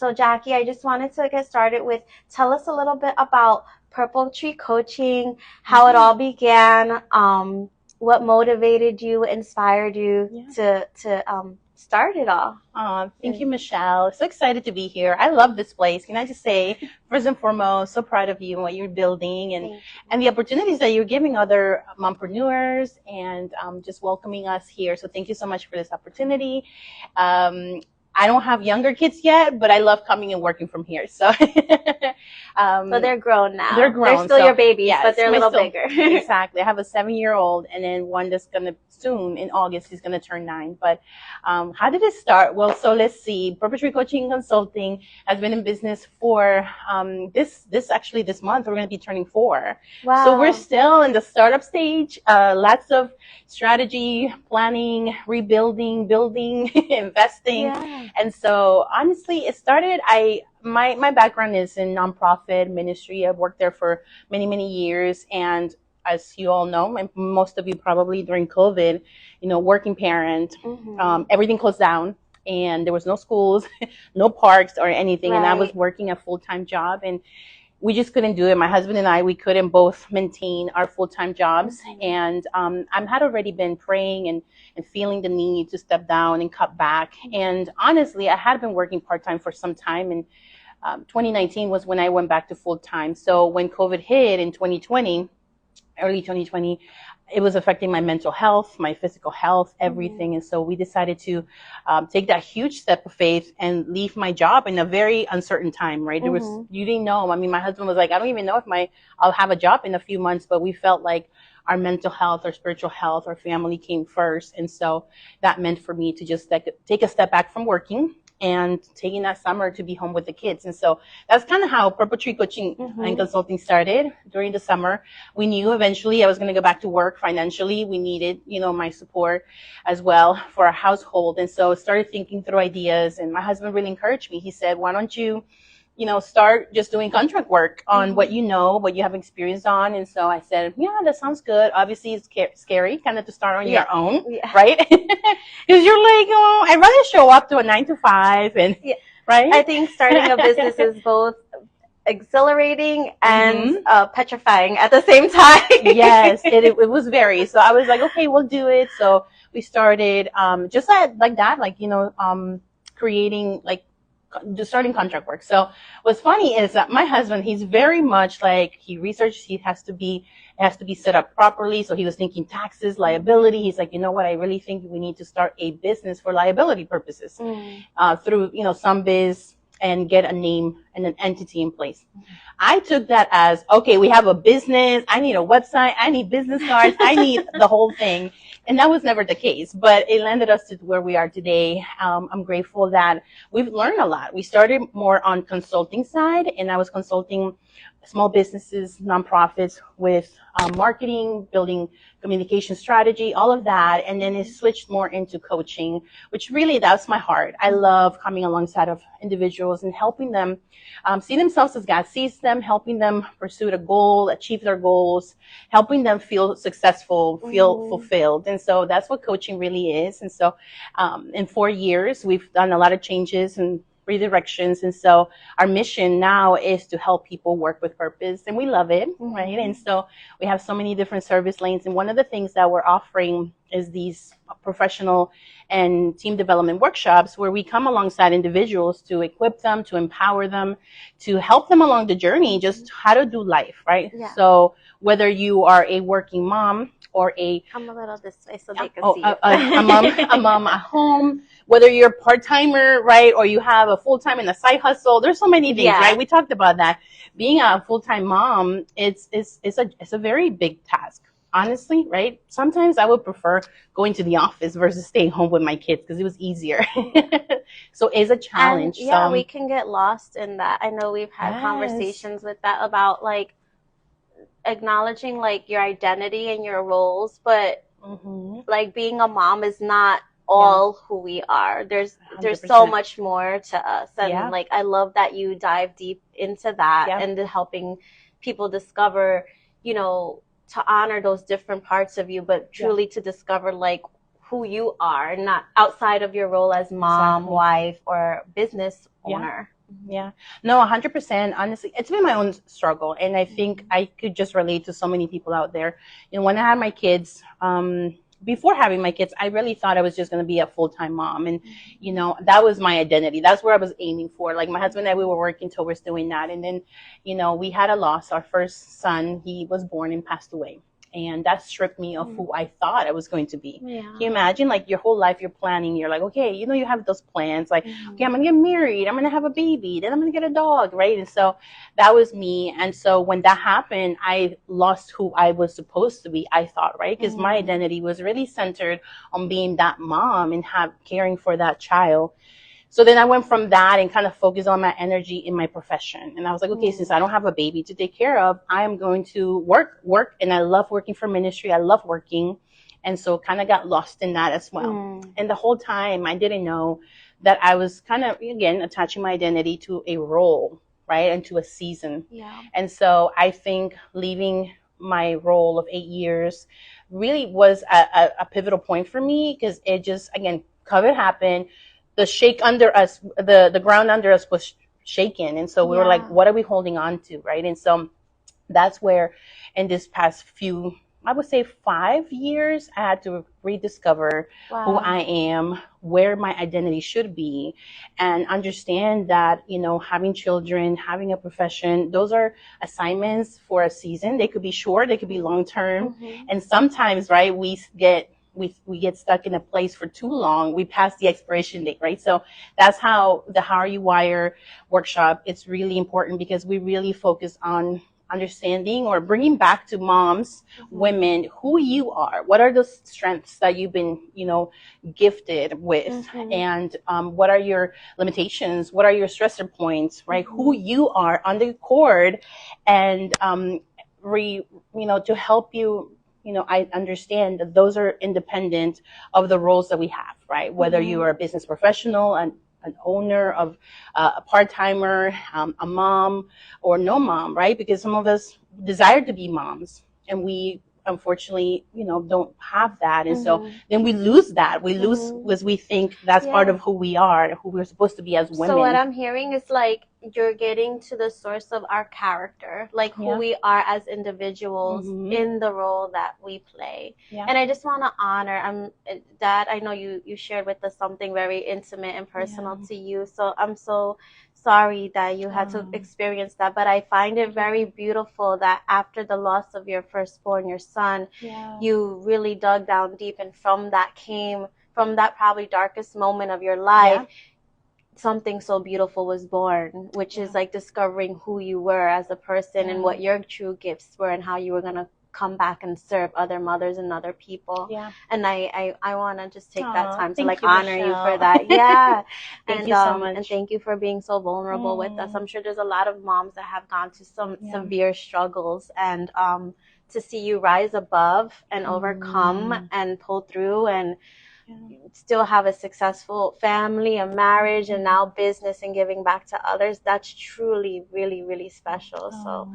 So Jackie, I just wanted to get started with tell us a little bit about Purple Tree Coaching, how it all began, what motivated you, inspired you to start it all. Thank you, Michelle. So excited to be here. I love this place. Can I just say, first and foremost, so proud of you and what you're building and the opportunities that you're giving other mompreneurs and just welcoming us here. So thank you so much for this opportunity. I don't have younger kids yet, but I love coming and working from here. So, so they're grown now. They're grown. They're still your babies, yes, but they're a little bigger. Exactly. I have a 7-year-old and then one that's going to soon in August, he's going to turn 9. But how did it start? Well, so let's see. Purple Tree Coaching and Consulting has been in business for this month. We're going to be turning 4. Wow. So we're still in the startup stage. Lots of strategy, planning, rebuilding, building, investing. Yeah. And so honestly, it started, my background is in nonprofit ministry. I've worked there for many, many years. And as you all know, and most of you probably during COVID, working parent, everything closed down and there was no schools, no parks or anything. Right. And I was working a full-time job and we just couldn't do it. My husband and I, we couldn't both maintain our full-time jobs. And I had already been praying and feeling the need to step down and cut back. And honestly, I had been working part-time for some time. And 2019 was when I went back to full-time. So when COVID hit in 2020, early 2020, it was affecting my mental health, my physical health, everything. And so we decided to take that huge step of faith and leave my job in a very uncertain time, right? You didn't know. I mean, my husband was like, I don't even know if I'll have a job in a few months, but we felt like our mental health, our spiritual health, our family came first. And so that meant for me to just take a step back from working and taking that summer to be home with the kids. And so that's kind of how Purple Tree Coaching and Consulting started during the summer. We knew eventually I was going to go back to work financially. We needed, my support as well for our household. And so I started thinking through ideas and my husband really encouraged me. He said, why don't you, start just doing contract work on what what you have experience on. And so I said, yeah, that sounds good. Obviously, it's scary kind of to start on your own, right? Because you're like, I'd rather show up to a 9 to 5 and, right? I think starting a business is both exhilarating and petrifying at the same time. Yes, it was very. So I was like, okay, we'll do it. So we started just like that, creating just starting contract work. So what's funny is that my husband, he's very much like he researched, it has to be set up properly. So he was thinking taxes, liability. He's like, you know what? I really think we need to start a business for liability purposes through, some biz and get a name and an entity in place. I took that as, okay, we have a business. I need a website. I need business cards. I need the whole thing. And that was never the case, but it landed us to where we are today. I'm grateful that we've learned a lot. We started more on consulting side, and I was consulting small businesses, nonprofits with marketing, building communication strategy, all of that. And then it switched more into coaching, which really, that's my heart. I love coming alongside of individuals and helping them see themselves as God sees them, helping them pursue a goal, achieve their goals, helping them feel successful, feel fulfilled. And so that's what coaching really is. And so in 4 years, we've done a lot of changes and redirections. And so our mission now is to help people work with purpose. And we love it, right? And so we have so many different service lanes. And one of the things that we're offering is these professional and team development workshops where we come alongside individuals to equip them, to empower them, to help them along the journey, just how to do life, right? Yeah. So whether you are a working mom or come a little this way so they can see a mom at home, whether you're a part-timer, right, or you have a full-time and a side hustle. There's so many things, right? We talked about that. Being a full-time mom, it's a very big task, honestly, right? Sometimes I would prefer going to the office versus staying home with my kids because it was easier. So it's a challenge. And, we can get lost in that. I know we've had conversations with that about acknowledging your identity and your roles, but being a mom is not all who we are. There's 100%. So much more to us, and I love that you dive deep into that and helping people discover, to honor those different parts of you, but truly to discover who you are, not outside of your role as mom, wife, or business owner. Yeah. No, 100%. Honestly, it's been my own struggle. And I think I could just relate to so many people out there. When I had my kids, before having my kids, I really thought I was just going to be a full-time mom. And, that was my identity. That's where I was aiming for. Like my husband and I, we were working towards doing that. And then, we had a loss. Our first son, he was born and passed away. And that stripped me of who I thought I was going to be. Yeah. Can you imagine, like your whole life you're planning, you're like, okay, you have those plans, like, okay, I'm gonna get married, I'm gonna have a baby, then I'm gonna get a dog, right? And so that was me. And so when that happened, I lost who I was supposed to be, I thought, right? Because my identity was really centered on being that mom and caring for that child. So then I went from that and kind of focused on my energy in my profession. And I was like, okay, since I don't have a baby to take care of, I am going to work. And I love working for ministry. I love working. And so kind of got lost in that as well. And the whole time I didn't know that I was kind of, again, attaching my identity to a role, right? And to a season. Yeah. And so I think leaving my role of 8 years really was a pivotal point for me, because it just, again, COVID happened. The shake under us, the ground under us was shaken. And so we were like, what are we holding on to, right? And so that's where in this past few, I would say 5 years, I had to rediscover who I am, where my identity should be, and understand that, having children, having a profession, those are assignments for a season. They could be short, they could be long term. And sometimes, right, we get stuck in a place for too long. We pass the expiration date, right? So that's how the How Are You Wired workshop, it's really important, because we really focus on understanding or bringing back to moms, women, who you are. What are those strengths that you've been, gifted with? And what are your limitations? What are your stressor points, right? Who you are on the cord, and to help you. I understand that those are independent of the roles that we have, right? Whether you are a business professional, an owner of a part-timer, a mom, or no mom, right? Because some of us desire to be moms, and we unfortunately, don't have that. And so then we lose that. We lose because we think that's part of who we are, who we're supposed to be as women. So what I'm hearing is like you're getting to the source of our character, like who we are as individuals in the role that we play. And I just want to honor that. I know you shared with us something very intimate and personal to you. So I'm so sorry that you had to experience that, but I find it very beautiful that after the loss of your firstborn, your son, you really dug down deep, and from that probably darkest moment of your life, something so beautiful was born, which is like discovering who you were as a person and what your true gifts were, and how you were going to come back and serve other mothers and other people. And I want to just take that time to like honor you for that. Thank you so much. And thank you for being so vulnerable with us. I'm sure there's a lot of moms that have gone to some severe struggles, and to see you rise above and overcome and pull through, and still have a successful family, a marriage, and now business, and giving back to others, that's truly really, really special. So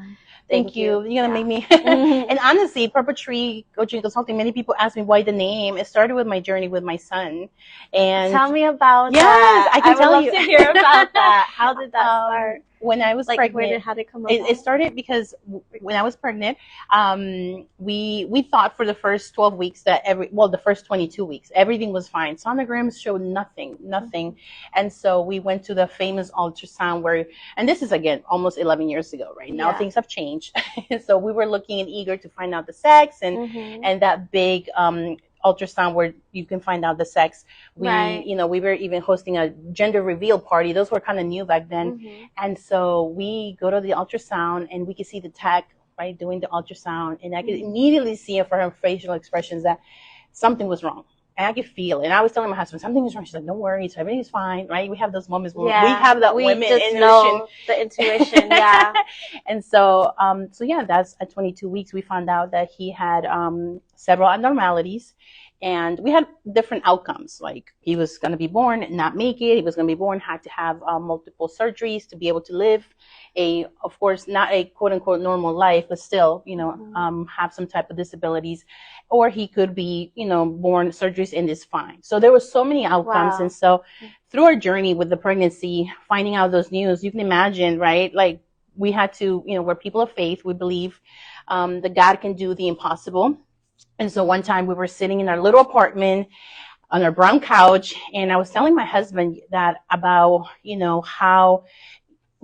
thank you. You're gonna make me and honestly, Purple Tree Coaching Consulting, many people ask me why the name. It started with my journey with my son. And tell me about that. I can tell you. I would love to hear about that. How did that start? When I was pregnant, how did it come about? It started because when I was pregnant, we thought for the first 12 weeks the first 22 weeks, everything was fine. Sonograms showed nothing. And so we went to the famous ultrasound and this is again, almost 11 years ago, right? Now things have changed. So we were looking and eager to find out the sex and that big, ultrasound where you can find out the sex. We were even hosting a gender reveal party. Those were kind of new back then. And so we go to the ultrasound and we could see the tech, right, doing the ultrasound. And I could immediately see it from her facial expressions that something was wrong. And I could feel it. And I was telling my husband, something is wrong. She's like, don't worry. So everything's fine, right? We have those moments where we have that women intuition. Know the intuition, And so, that's at 22 weeks, we found out that he had several abnormalities. And we had different outcomes. Like he was going to be born and not make it. He was going to be born, had to have multiple surgeries to be able to live of course, not a quote unquote normal life, but still, have some type of disabilities. Or he could be, born surgeries and is fine. So there were so many outcomes. Wow. And so through our journey with the pregnancy, finding out those news, you can imagine, right? Like we had to, we're people of faith. We believe that God can do the impossible. And so one time we were sitting in our little apartment on our brown couch, and I was telling my husband that about, how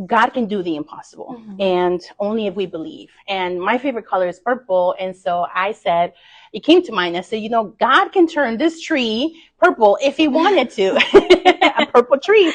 God can do the impossible, and only if we believe. And my favorite color is purple. And so I said, it came to mind. I said, God can turn this tree purple if he wanted to, a purple tree.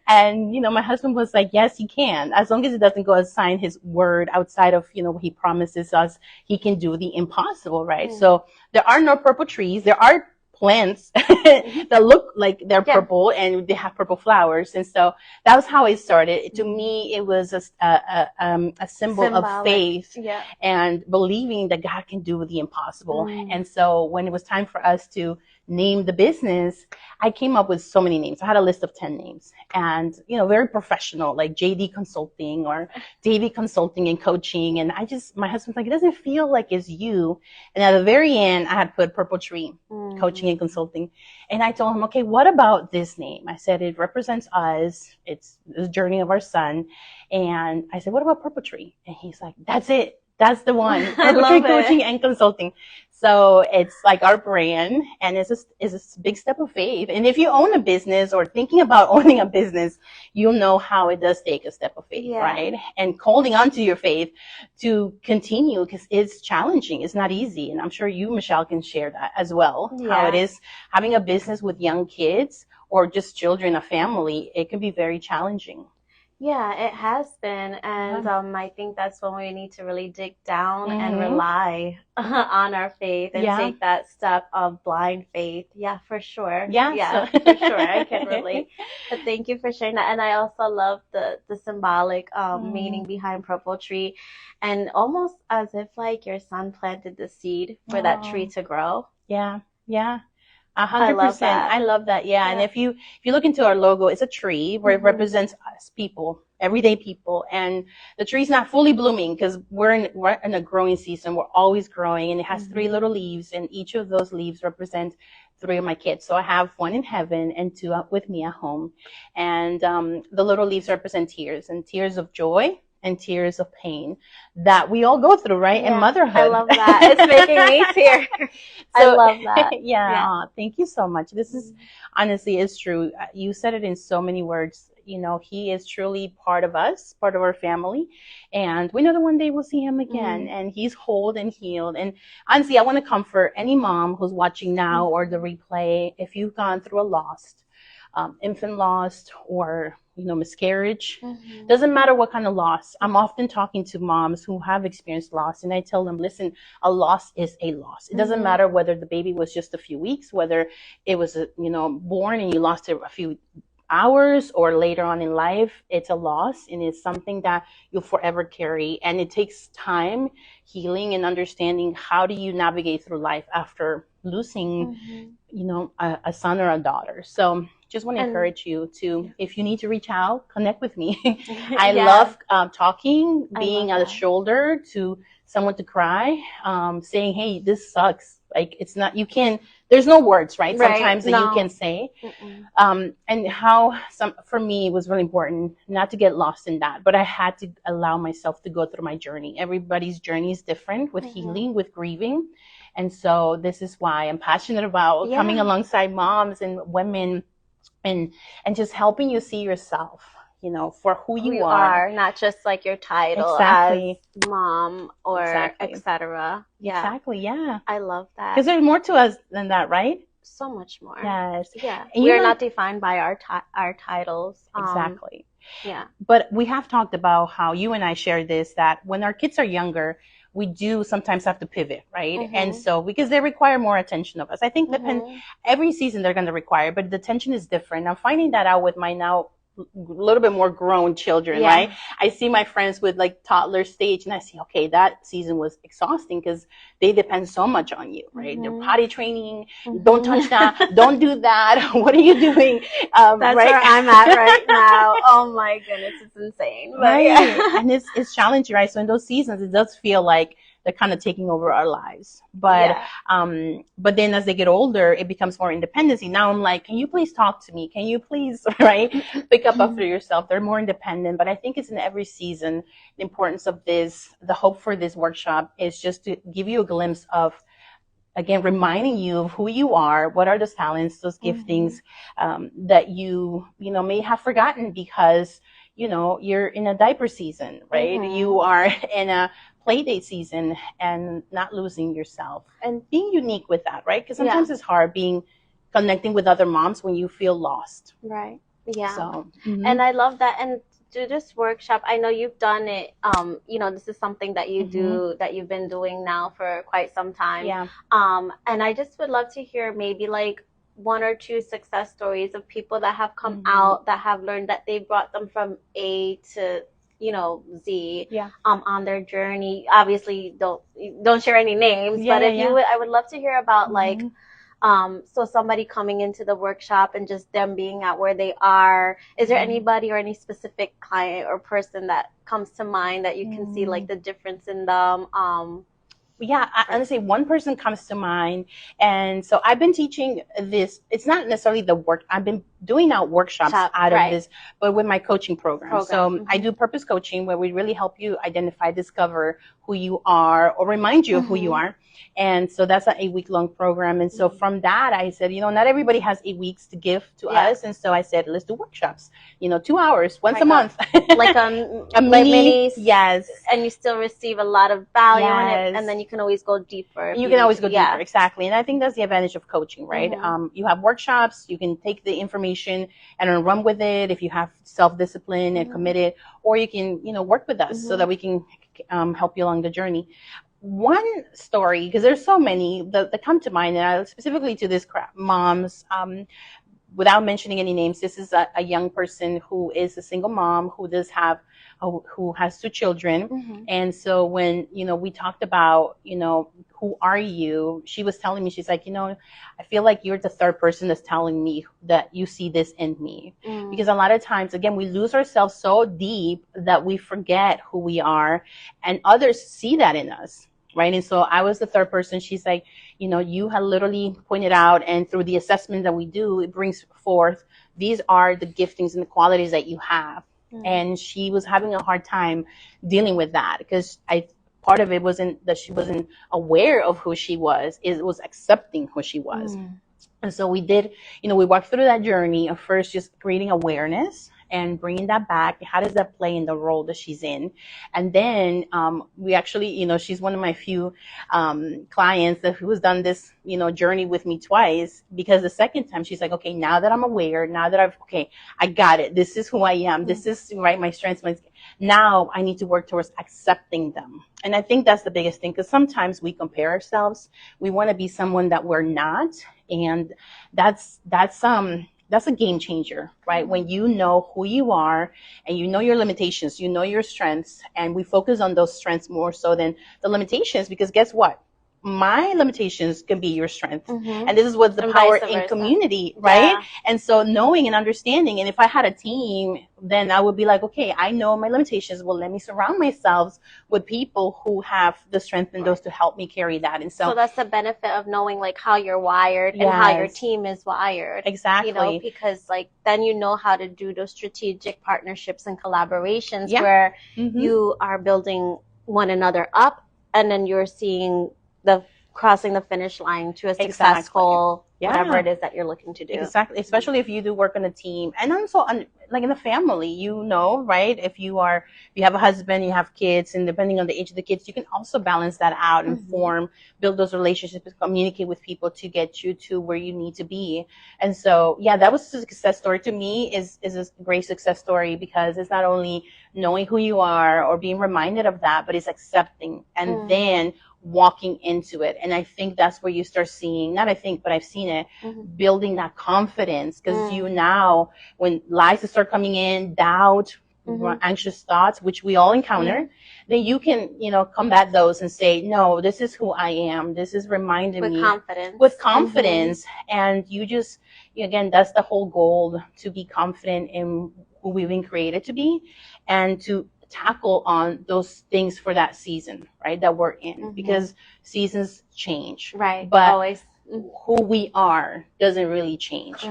And, my husband was like, yes, he can. As long as it doesn't go aside his word outside of, what he promises us, he can do the impossible, right? So there are no purple trees. There are plants that look like they're purple and they have purple flowers. And so that was how it started. To me, it was a symbol of faith and believing that God can do the impossible. And so when it was time for us to name the business, I came up with so many names. I had a list of 10 names, and, very professional, like JD Consulting or Davy Consulting and Coaching. And my husband's like, it doesn't feel like it's you. And at the very end, I had put Purple Tree Coaching and Consulting. And I told him, okay, what about this name? I said, it represents us. It's the journey of our son. And I said, what about Purple Tree? And he's like, that's it. That's the one. Purple Tree Coaching and Consulting. So it's like our brand, and it's a big step of faith. And if you own a business or thinking about owning a business, you'll know how it does take a step of faith, right? And holding on to your faith to continue, because it's challenging. It's not easy. And I'm sure you, Michelle, can share that as well. How it is having a business with young kids or just children, a family. It can be very challenging. Yeah, it has been. And I think that's when we need to really dig down and rely on our faith and take that step of blind faith. Yeah, for sure. Yeah, for sure. I can relate. But thank you for sharing that. And I also love the symbolic meaning behind Purple Tree, and almost as if like your son planted the seed for that tree to grow. Yeah. 100%. I love that. Yeah. And if you look into our logo, it's a tree where it represents us, people, everyday people. And the tree's not fully blooming because we're in a growing season. We're always growing, and it has 3 little leaves, and each of those leaves represent 3 of my kids. So I have 1 in heaven and 2 up with me at home. And the little leaves represent tears, and tears of joy and tears of pain that we all go through, right? In motherhood. I love that. It's making me tear. I love that. Thank you so much. This is honestly is true. You said it in so many words. He is truly part of us, part of our family. And we know that one day we'll see him again, and he's whole and healed. And honestly, I want to comfort any mom who's watching now or the replay. If you've gone through a loss, infant loss, or miscarriage, doesn't matter what kind of loss. I'm often talking to moms who have experienced loss, and I tell them, listen, a loss is a loss. It doesn't matter whether the baby was just a few weeks, whether it was born and you lost it a few hours or later on in life. It's a loss, and it's something that you'll forever carry. And it takes time, healing, and understanding how do you navigate through life after losing a son or a daughter. So just want to encourage you to, if you need to reach out, connect with me. I love talking, being a shoulder to someone to cry, saying, hey, this sucks. Like, it's not, you can't, there's no words, right? Sometimes that you can say. And how for me, it was really important not to get lost in that, but I had to allow myself to go through my journey. Everybody's journey is different with healing, with grieving. And so this is why I'm passionate about coming alongside moms and women and just helping you see yourself, for who you are. Not just like your title as mom or etc. Yeah. Exactly. Yeah. I love that. Because there's more to us than that, right? So much more. Yes. Yeah. We're not defined by our titles. Exactly. Yeah. But we have talked about how you and I shared this, that when our kids are younger, we do sometimes have to pivot, right? And so, because they require more attention of us. I think every season they're going to require, but the attention is different. I'm finding that out with my now a little bit more grown children, right? I see my friends with like toddler stage, and I see, okay, that season was exhausting because they depend so much on you, right? They're potty training, don't touch that, don't do that. What are you doing? That's right? Where I'm at right now. Oh my goodness, it's insane. Right. Yeah. And it's challenging, right? So in those seasons, it does feel like they're kind of taking over our lives. But but then as they get older, it becomes more independency. Now I'm like, can you please talk to me? Can you please, right, pick up after yourself? They're more independent. But I think it's in every season, the importance of this, the hope for this workshop is just to give you a glimpse of, again, reminding you of who you are, what are those talents, those giftings that you may have forgotten because, you're in a diaper season, right? You are in a play date season and not losing yourself and being unique with that, right? Because sometimes it's hard connecting with other moms when you feel lost. Right. Yeah. So, and I love that. And do this workshop, I know you've done it, this is something that you do, that you've been doing now for quite some time. Yeah. And I just would love to hear maybe like 1 or 2 success stories of people that have come out that have learned that they brought them from A to Z on their journey. Obviously don't share any names, but if you would, I would love to hear about like so somebody coming into the workshop and just them being at where they are. Is there anybody or any specific client or person that comes to mind that you can see like the difference in them? Yeah, honestly, one person comes to mind. And so I've been teaching this. It's not necessarily the work. I've been doing out workshops out of this, but with my coaching program. So I do purpose coaching where we really help you identify, discover who you are or remind you of who you are. And so that's an 8-week-long program. And so from that, I said, not everybody has 8 weeks to give to us. And so I said, let's do workshops, 2 hours once a month. Like a mini. Yes. And you still receive a lot of value in it. And then you can always go deeper. You can always go deeper. Exactly. And I think that's the advantage of coaching, right? You have workshops, you can take the information and run with it if you have self-discipline and committed, or you can, work with us so that we can help you along the journey. One story, because there's so many that come to mind, and specifically to this moms, without mentioning any names, this is a young person who is a single mom who has 2 children. And so when, we talked about, who are you? She was telling me, she's like, I feel like you're the 3rd person that's telling me that you see this in me. Because a lot of times, again, we lose ourselves so deep that we forget who we are, and others see that in us. Right. And so I was the 3rd person. She's like, you have literally pointed out, and through the assessment that we do, it brings forth, these are the giftings and the qualities that you have. And she was having a hard time dealing with that because part of it wasn't that she wasn't aware of who she was. It was accepting who she was. And so we did, we walked through that journey of first just creating awareness and bringing that back. How does that play in the role that she's in? And then we actually, she's one of my few clients who has done this, journey with me twice, because the second time she's like, okay, now that I'm aware, now that I got it. This is who I am. This is my strengths. Now I need to work towards accepting them. And I think that's the biggest thing, because sometimes we compare ourselves. We want to be someone that we're not. And that's a game changer, right? When you know who you are and you know your limitations, you know your strengths, and we focus on those strengths more so than the limitations, because guess what? My limitations can be your strength. And this is what's the power in community, right? And so knowing and understanding, and if I had a team, then I would be like, okay, I know my limitations. Well, let me surround myself with people who have the strength and those to help me carry that. And so that's the benefit of knowing like how you're wired and how your team is wired. Exactly. Because like then you know how to do those strategic partnerships and collaborations where you are building one another up, and then you're seeing the crossing the finish line to a successful whatever it is that you're looking to do. Exactly. Especially if you do work on a team, and also like in the family, right? If you have a husband, you have kids, and depending on the age of the kids, you can also balance that out and build those relationships, communicate with people to get you to where you need to be. And so, that was a success story to me, is a great success story, because it's not only knowing who you are or being reminded of that, but it's accepting and then walking into it. And I think that's where you start seeing, not I think, but I've seen it, building that confidence, because you now, when lies start coming in, doubt, anxious thoughts, which we all encounter, then you can, combat those and say, no, this is who I am. This is reminding me with confidence. And you just, again, that's the whole goal, to be confident in who we've been created to be, and to tackle on those things for that season, right, that we're in, because seasons change, right? But always who we are doesn't really change.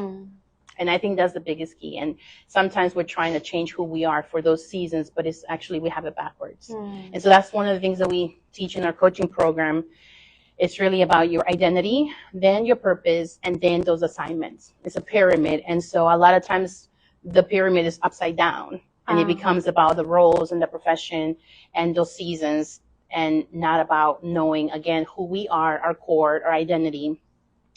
And I think that's the biggest key. And sometimes we're trying to change who we are for those seasons, but it's actually, we have it backwards. And so that's one of the things that we teach in our coaching program. It's really about your identity, then your purpose, and then those assignments. It's a pyramid. And so a lot of times the pyramid is upside down, and it becomes about the roles and the profession and those seasons, and not about knowing, again, who we are, our core, our identity,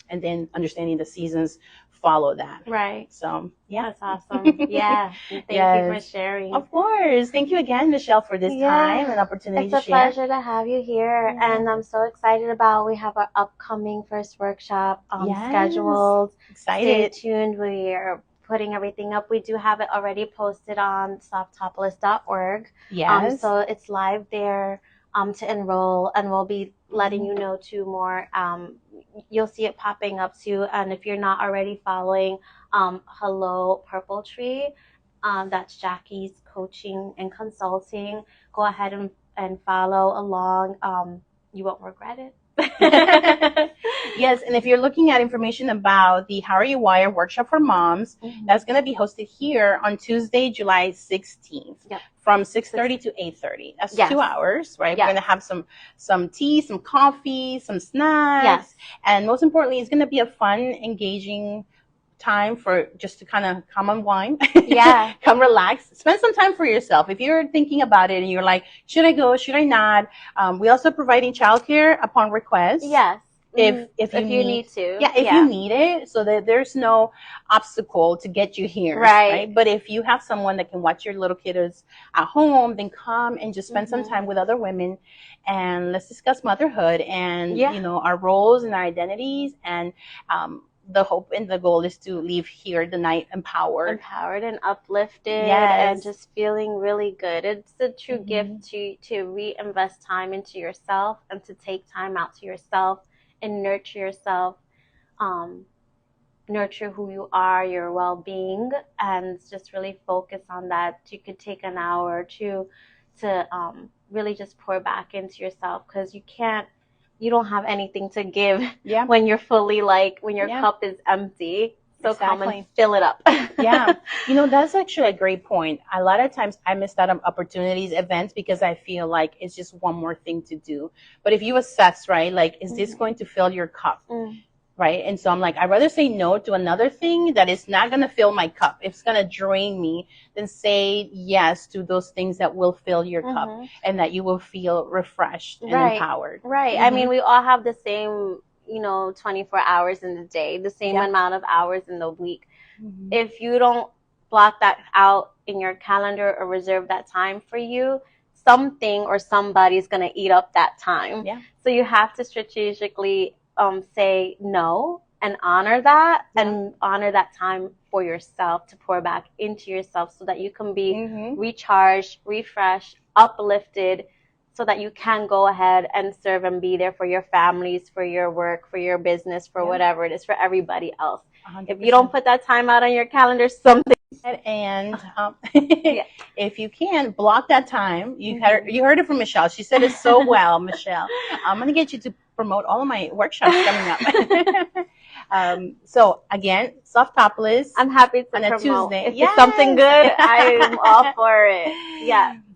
and then understanding the seasons follow that. Right. So, yeah. That's awesome. Yeah. Thank you for sharing. Of course. Thank you again, Michelle, for this time and opportunity to share. It's a pleasure to have you here. And I'm so excited we have our upcoming first workshop scheduled. Excited. Stay tuned. We are putting everything up. We do have it already posted on softopolis.org. Yes. So it's live there to enroll, and we'll be letting you know too more. You'll see it popping up too. And if you're not already following Hello Purple Tree, that's Jacky's coaching and consulting, go ahead and follow along. You won't regret it. Yes, and if you're looking at information about the How Are You Wired workshop for moms, that's going to be hosted here on Tuesday, July 16th, from 6:30 to 8:30. That's 2 hours, right? We're going to have some tea, some coffee, some snacks, and most importantly, it's going to be a fun, engaging time for just to kind of come unwind, come relax, spend some time for yourself. If you're thinking about it and you're like, should I go, should I not? We also providing childcare upon request. Yes. If you need to. Yeah, if you need it, so that there's no obstacle to get you here. Right. But if you have someone that can watch your little kiddos at home, then come and just spend some time with other women, and let's discuss motherhood and our roles and our identities, and the hope and the goal is to leave here tonight empowered and uplifted, and just feeling really good. It's a true gift to reinvest time into yourself, and to take time out to yourself and nurture yourself, nurture who you are, your well-being, and just really focus on that. You could take an hour or two to really just pour back into yourself, because you don't have anything to give when you're fully when your cup is empty. So come and fill it up. That's actually a great point. A lot of times I miss out on opportunities, events, because I feel like it's just one more thing to do. But if you assess, right, is this going to fill your cup? Right. And so I'm like, I'd rather say no to another thing that is not going to fill my cup. It's going to drain me, than say yes to those things that will fill your cup, and that you will feel refreshed and empowered. Right. I mean, we all have the same, 24 hours in the day, the same amount of hours in the week. If you don't block that out in your calendar or reserve that time for you, something or somebody's going to eat up that time. So you have to strategically say no and honor that, and honor that time for yourself, to pour back into yourself, so that you can be recharged, refreshed, uplifted, so that you can go ahead and serve and be there for your families, for your work, for your business, for whatever it is, for everybody else. 100%. If you don't put that time out on your calendar, something. And if you can block that time, you heard it from Michelle. She said it so well, Michelle. I'm going to get you to promote all of my workshops coming up. So again, Softopolis. I'm happy to promote. Tuesday. If it's something good, I'm all for it.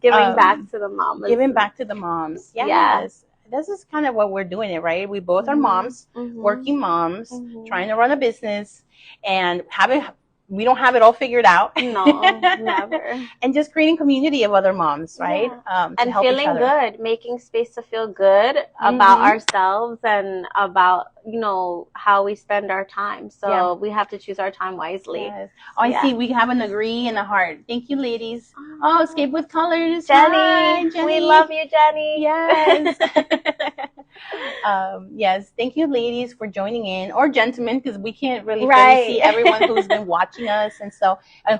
Giving back to the moms. Giving back to the moms. Yes. This is kind of what we're doing it, right? We both are moms, working moms, trying to run a business, and we don't have it all figured out. No, never. And just creating community of other moms, right? And feeling good, making space to feel good about ourselves and about, how we spend our time. So we have to choose our time wisely. Yes. Oh, I see. We have an agree and a heart. Thank you, ladies. Escape with Colors. Jenny. Hi, Jenny. We love you, Jenny. Yes. Yes, thank you, ladies, for joining in, or gentlemen, because we can't really fully see everyone who's been watching us, and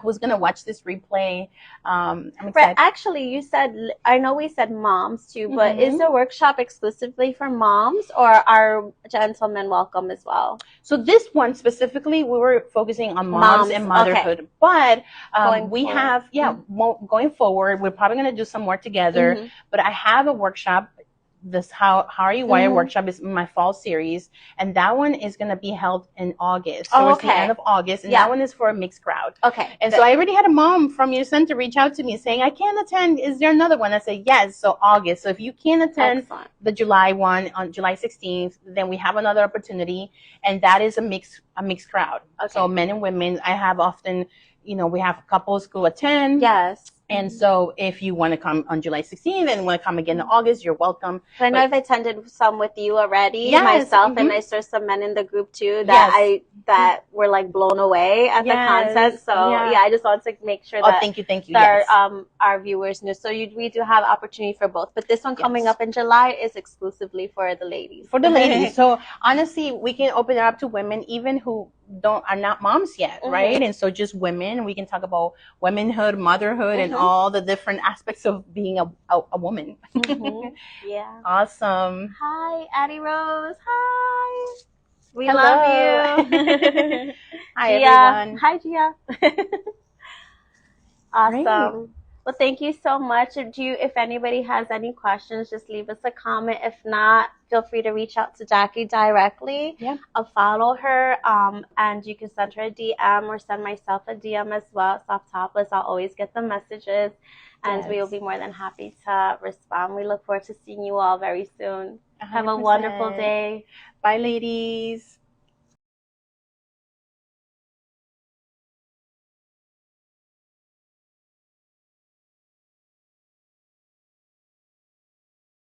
who's gonna watch this replay. I'm excited. Right. Actually, you said, I know we said moms too, but is the workshop exclusively for moms, or are gentlemen welcome as well? So this one specifically, we were focusing on moms and motherhood, okay. But going forward, we're probably gonna do some more together. But I have a workshop. This How Are You Wired workshop is my fall series, and that one is going to be held in August. So it's the end of August, and that one is for a mixed crowd. Okay. And so I already had a mom from your center reach out to me saying, I can't attend. Is there another one? I said, yes. So August. So if you can't attend the July one on July 16th, then we have another opportunity, and that is a mixed crowd. Okay. So men and women. I have often, we have couples who attend. Yes. And so if you want to come on July 16th and want to come again in August, you're welcome. I know I've attended some with you already, myself, and I saw some men in the group too that were like blown away at the content. So I just want to make sure that thank you. That our viewers know. So we do have opportunity for both, but this one coming up in July is exclusively for the ladies. For the ladies. So honestly, we can open it up to women, even who are not moms yet, right? And so just women, we can talk about womanhood, motherhood, and all the different aspects of being a woman. Yeah. Awesome. Hi, Addie Rose. Hi. We love you. Hi, everyone. Hi, Gia. Awesome. Great. Well, thank you so much. If anybody has any questions, just leave us a comment. If not, feel free to reach out to Jacky directly. Yeah. Follow her, and you can send her a DM or send myself a DM as well. Softopolis, I'll always get the messages, and we will be more than happy to respond. We look forward to seeing you all very soon. 100%. Have a wonderful day. Bye, ladies.